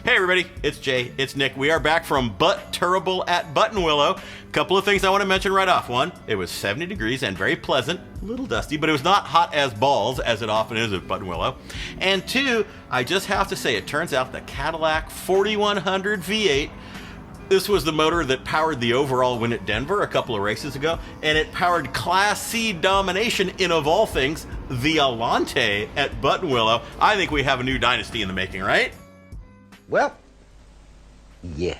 Hey everybody, it's Jay, it's Nick. We are back from Button Turrible at Buttonwillow. Couple of things I want to mention right off. One, it was 70 degrees and very pleasant, a little dusty, but it was not hot as balls, as it often is at Buttonwillow. And two, I just have to say, it turns out the Cadillac 4100 V8, this was the motor that powered the overall win at Denver a couple of races ago, and it powered Class C domination in, of all things, the Alante at Buttonwillow. I think we have a new dynasty in the making, right? Well, yes.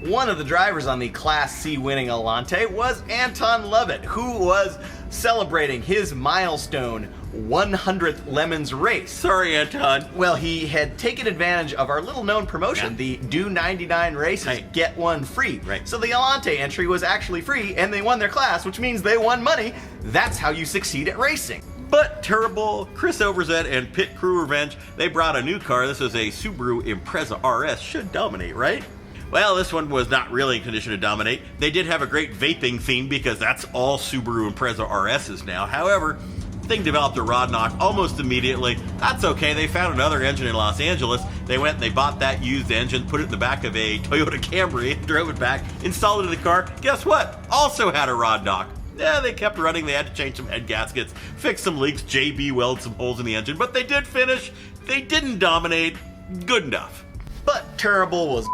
One of the drivers on the Class C winning Alante was Anton Lovett, who was celebrating his milestone 100th Lemons race. Sorry, Anton. Well, he had taken advantage of our little known promotion, the do 99 races, get one free. Right. So the Alante entry was actually free, and they won their class, which means they won money. That's how you succeed at racing. But Turrible, Chris Overzet, and Pit Crew Revenge, they brought a new car. This is a Subaru Impreza RS. Should dominate, right? Well, this one was not really in condition to dominate. They did have a great vaping theme because that's all Subaru Impreza RSs now. However, the thing developed a rod knock almost immediately. That's okay. They found another engine in Los Angeles. They went and they bought that used engine, put it in the back of a Toyota Camry, drove it back, installed it in the car. Guess what? Also had a rod knock. Yeah, they kept running. They had to change some head gaskets, fix some leaks, JB weld some holes in the engine, but they did finish. They didn't dominate. Good enough. But Turrible was...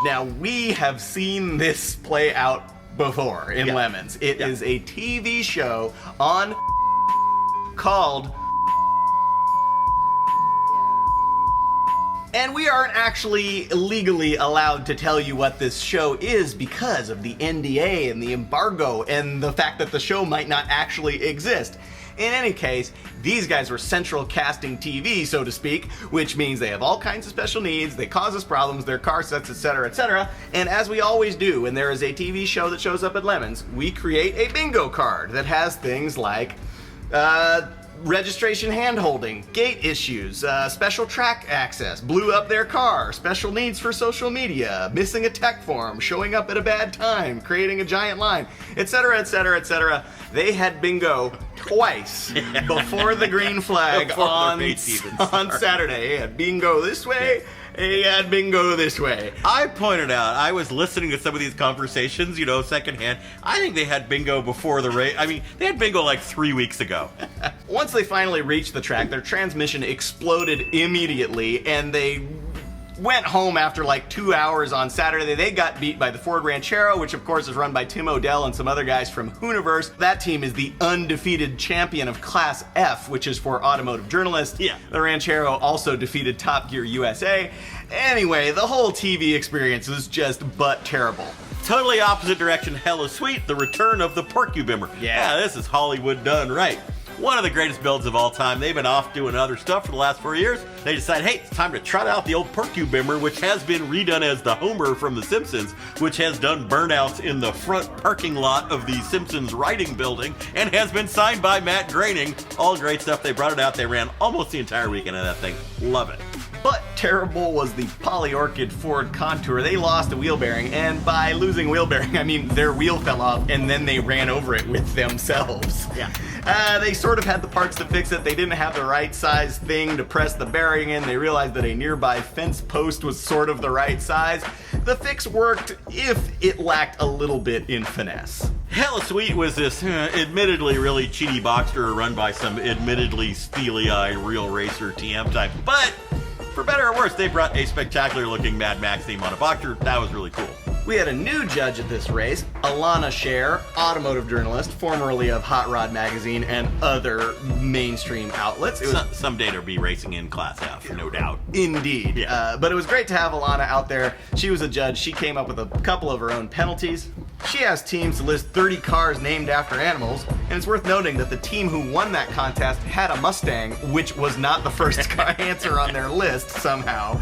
Now, we have seen this play out before in Lemons. It is a TV show on called... And we aren't actually legally allowed to tell you what this show is because of the NDA and the embargo and the fact that the show might not actually exist. In any case, these guys were central casting TV, so to speak, which means they have all kinds of special needs, they cause us problems, their car sets, etc., etc. And as we always do when there is a TV show that shows up at Lemons, we create a bingo card that has things like registration hand-holding, gate issues, special track access, blew up their car, special needs for social media, missing a tech form, showing up at a bad time, creating a giant line, etc., etc., etc. They had bingo twice before the green flag on Saturday. They had bingo this way, they had bingo this way. I pointed out, I was listening to some of these conversations, you know, secondhand. I think they had bingo before the race. I mean, they had bingo like 3 weeks ago. Once they finally reached the track, their transmission exploded immediately, and they went home after like 2 hours on Saturday. They got beat by the Ford Ranchero, which of course is run by Tim O'Dell and some other guys from Hooniverse. That team is the undefeated champion of Class F, which is for automotive journalists. Yeah. The Ranchero also defeated Top Gear USA. Anyway, the whole TV experience was just but terrible. Totally opposite direction, hella sweet, the return of the Porcubimmer. Yeah, this is Hollywood done right. One of the greatest builds of all time. They've been off doing other stuff for the last 4 years. They decided, hey, it's time to trot out the old Porcubimmer, which has been redone as the Homer from The Simpsons, which has done burnouts in the front parking lot of the Simpsons writing building, and has been signed by Matt Groening. All great stuff. They brought it out. They ran almost the entire weekend of that thing. Love it. But Turrible was the Polyorchid Ford Contour. They lost a wheel bearing, and by losing wheel bearing, I mean their wheel fell off and then they ran over it with themselves. Yeah. They sort of had the parts to fix it. They didn't have the right size thing to press the bearing in. They realized that a nearby fence post was sort of the right size. The fix worked if it lacked a little bit in finesse. Hella sweet was this admittedly really cheaty Boxster run by some admittedly steely-eyed real racer TM type, but for better or worse, they brought a spectacular looking Mad Max theme on a Boxster. That was really cool. We had a new judge at this race, Alana Scher, automotive journalist, formerly of Hot Rod Magazine and other mainstream outlets. Someday there'll be racing in Class F, no doubt. Indeed. Yeah. But it was great to have Alana out there. She was a judge. She came up with a couple of her own penalties. She asked teams to list 30 cars named after animals, and it's worth noting that the team who won that contest had a Mustang, which was not the first car answer on their list somehow.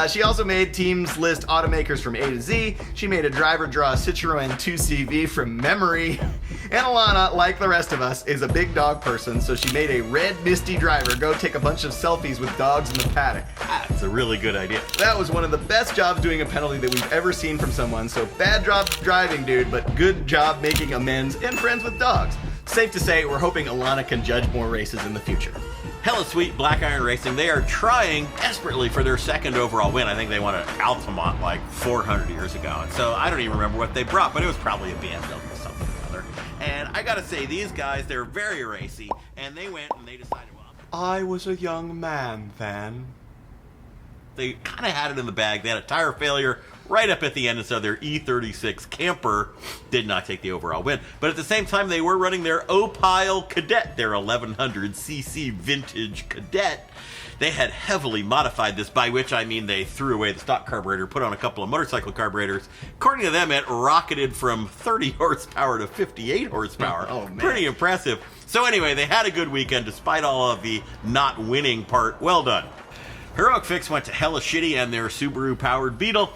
She also made teams list automakers from A to Z. She made a driver draw a Citroen 2CV from memory. And Alana, like the rest of us, is a big dog person, so she made a red Misty driver go take a bunch of selfies with dogs in the paddock. That's a really good idea. That was one of the best jobs doing a penalty that we've ever seen from someone, so bad job driving, dude, but good job making amends and friends with dogs. Safe to say, we're hoping Alana can judge more races in the future. Hella Sweet Black Iron Racing, they are trying desperately for their second overall win. I think they won at Altamont like 400 years ago. And so I don't even remember what they brought, but it was probably a BMW or something or other. And I gotta say, these guys, they're very racy, and they went and they decided, well, I was a young man then. they kind of had it in the bag. They had a tire failure right up at the end, and so their E36 camper did not take the overall win. But at the same time, they were running their Opile Cadet, their 1100cc vintage Cadet. They had heavily modified this, by which I mean they threw away the stock carburetor, put on a couple of motorcycle carburetors. According to them, it rocketed from 30 horsepower to 58 horsepower. Oh, man. Pretty impressive. So anyway, they had a good weekend despite all of the not winning part. Well done. Heroic Fix went to Hella Shitty and their Subaru-powered Beetle.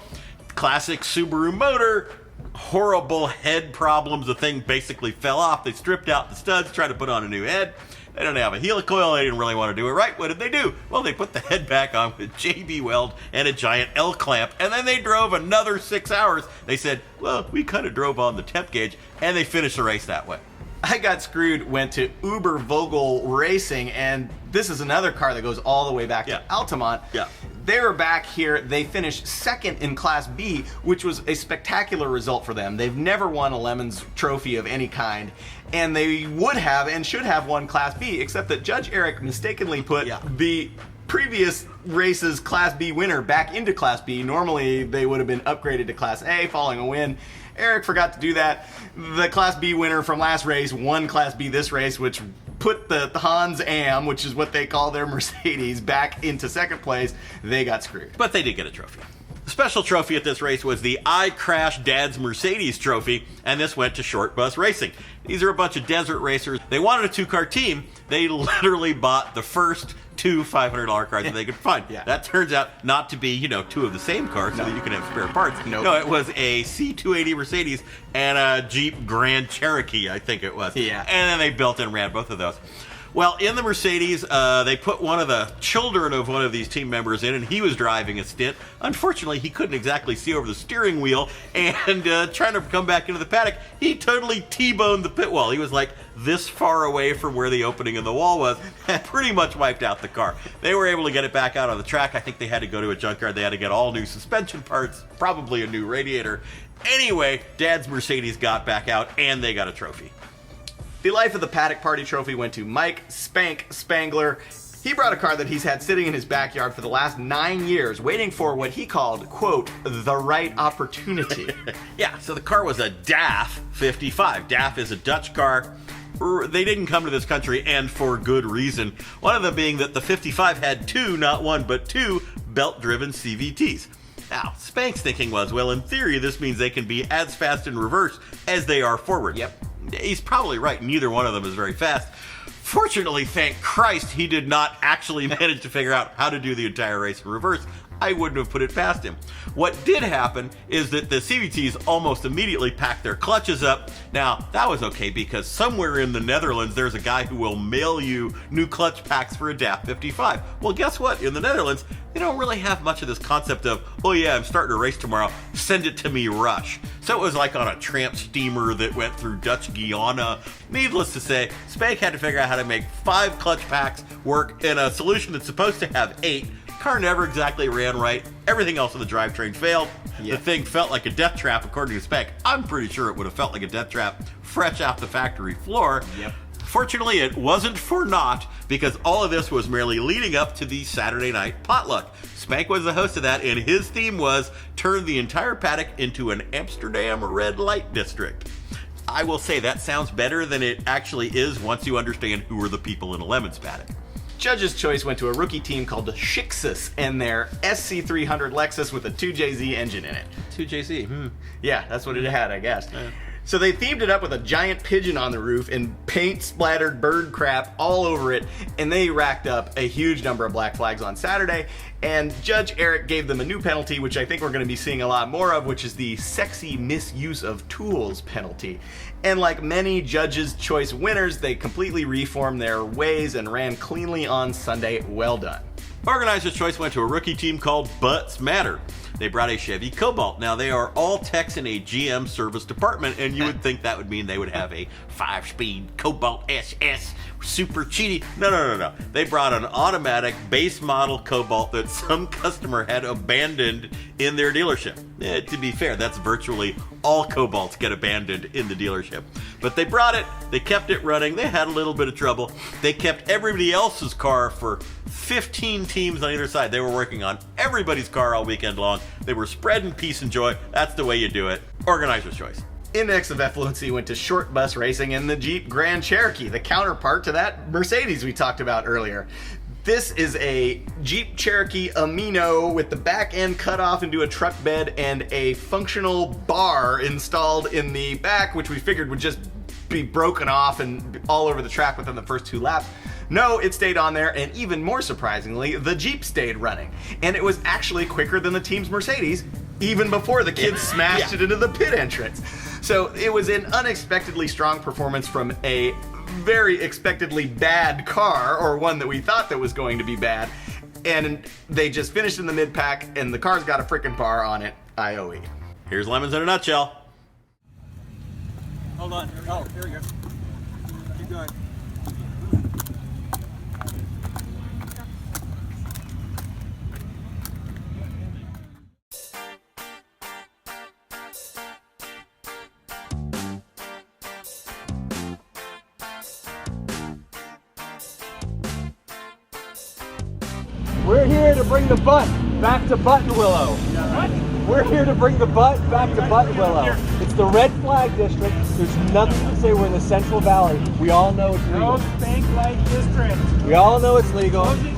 Classic Subaru motor. Horrible head problems. The thing basically fell off. They stripped out the studs, tried to put on a new head. They don't have a helicoil. They didn't really want to do it right. What did they do? Well, they put the head back on with JB weld and a giant L clamp, and then they drove another 6 hours. They said, well, we kind of drove on the temp gauge, and they finished the race that way. I Got Screwed went to Uber Vogel Racing, and this is another car that goes all the way back to Altamont. Yeah. They were back here. They finished second in Class B, which was a spectacular result for them. They've never won a Lemons trophy of any kind, and they would have and should have won Class B, except that Judge Eric mistakenly put the previous race's Class B winner back into Class B. Normally, they would have been upgraded to Class A following a win. Eric forgot to do that. The Class B winner from last race won Class B this race, which put the Hans Am, which is what they call their Mercedes, back into second place. They got screwed. But they did get a trophy. The special trophy at this race was the I Crashed Dad's Mercedes trophy, and this went to Shortbus Racing. These are a bunch of desert racers. They wanted a two-car team. They literally bought the first two $500 cars that they could find. That turns out not to be, two of the same cars so that you can have spare parts. No, it was a C280 Mercedes and a Jeep Grand Cherokee, I think it was. Yeah. And then they built and ran both of those. Well, in the Mercedes, they put one of the children of one of these team members in, and he was driving a stint. Unfortunately, he couldn't exactly see over the steering wheel, and trying to come back into the paddock, he totally T-boned the pit wall. He was like this far away from where the opening in the wall was, and pretty much wiped out the car. They were able to get it back out on the track. I think they had to go to a junkyard. They had to get all new suspension parts, probably a new radiator. Anyway, Dad's Mercedes got back out, and they got a trophy. The Life of the Paddock Party trophy went to Mike Spank Spangler. He brought a car that he's had sitting in his backyard for the last 9 years, waiting for what he called, quote, the right opportunity. Yeah, so the car was a DAF 55. DAF is a Dutch car. They didn't come to this country, and for good reason. One of them being that the 55 had two, not one, but two belt-driven CVTs. Now, Spank's thinking was, well, in theory, this means they can be as fast in reverse as they are forward. Yep. He's probably right. Neither one of them is very fast. Fortunately, thank Christ, he did not actually manage to figure out how to do the entire race in reverse. I wouldn't have put it past him. What did happen is that the CVTs almost immediately packed their clutches up. Now, that was okay because somewhere in the Netherlands, there's a guy who will mail you new clutch packs for a DAF 55. Well, guess what? In the Netherlands, they don't really have much of this concept of, oh yeah, I'm starting a race tomorrow, send it to me rush. So it was like on a tramp steamer that went through Dutch Guiana. Needless to say, Spank had to figure out how to make 5 clutch packs work in a solution that's supposed to have 8. Car never exactly ran right. Everything else in the drivetrain failed. The thing felt like a death trap, according to Spank. I'm pretty sure it would have felt like a death trap fresh off the factory floor. Fortunately, it wasn't for naught, because all of this was merely leading up to the Saturday night potluck. Spank was the host of that, and his theme was turn the entire paddock into an Amsterdam red light district. I will say that sounds better than it actually is once you understand who are the people in a Lemons paddock. Judge's choice went to a rookie team called Shixus and their SC300 Lexus with a 2JZ engine in it. 2JZ, Yeah, that's what it had, I guess. So they themed it up with a giant pigeon on the roof and paint-splattered bird crap all over it, and they racked up a huge number of black flags on Saturday, and Judge Eric gave them a new penalty, which I think we're going to be seeing a lot more of, which is the sexy misuse of tools penalty. And like many Judge's Choice winners, they completely reformed their ways and ran cleanly on Sunday. Well done. Organizer's choice went to a rookie team called Butts Matter. They brought a Chevy Cobalt. Now, they are all techs in a GM service department, and you would think that would mean they would have a 5-speed Cobalt SS super cheaty. No. They brought an automatic base model Cobalt that some customer had abandoned in their dealership. To be fair, that's virtually all Cobalts get abandoned in the dealership. But they brought it, they kept it running, they had a little bit of trouble. They kept everybody else's car for 15 teams on either side. They were working on everybody's car all weekend long. They were spreading peace and joy. That's the way you do it. Organizer's choice. Index of effluency went to Shortbus Racing and the Jeep Grand Cherokee, the counterpart to that Mercedes we talked about earlier. This is a Jeep Cherokee Amino with the back end cut off into a truck bed and a functional bar installed in the back, which we figured would just be broken off and all over the track within the first 2 laps. No, it stayed on there, and even more surprisingly, the Jeep stayed running. And it was actually quicker than the team's Mercedes, even before the kids smashed it into the pit entrance. So it was an unexpectedly strong performance from a very expectedly bad car, or one that we thought that was going to be bad. And they just finished in the mid-pack, and the car's got a frickin' bar on it, IOE. Here's Lemons in a nutshell. Hold on. Oh, here we go. Keep going. We're here to bring the butt back to Buttonwillow. What? We're here to bring the butt back to Buttonwillow. It's the red flag district. There's nothing to say we're in the Central Valley. We all know it's legal. No Spank Light District. We all know it's legal. Closing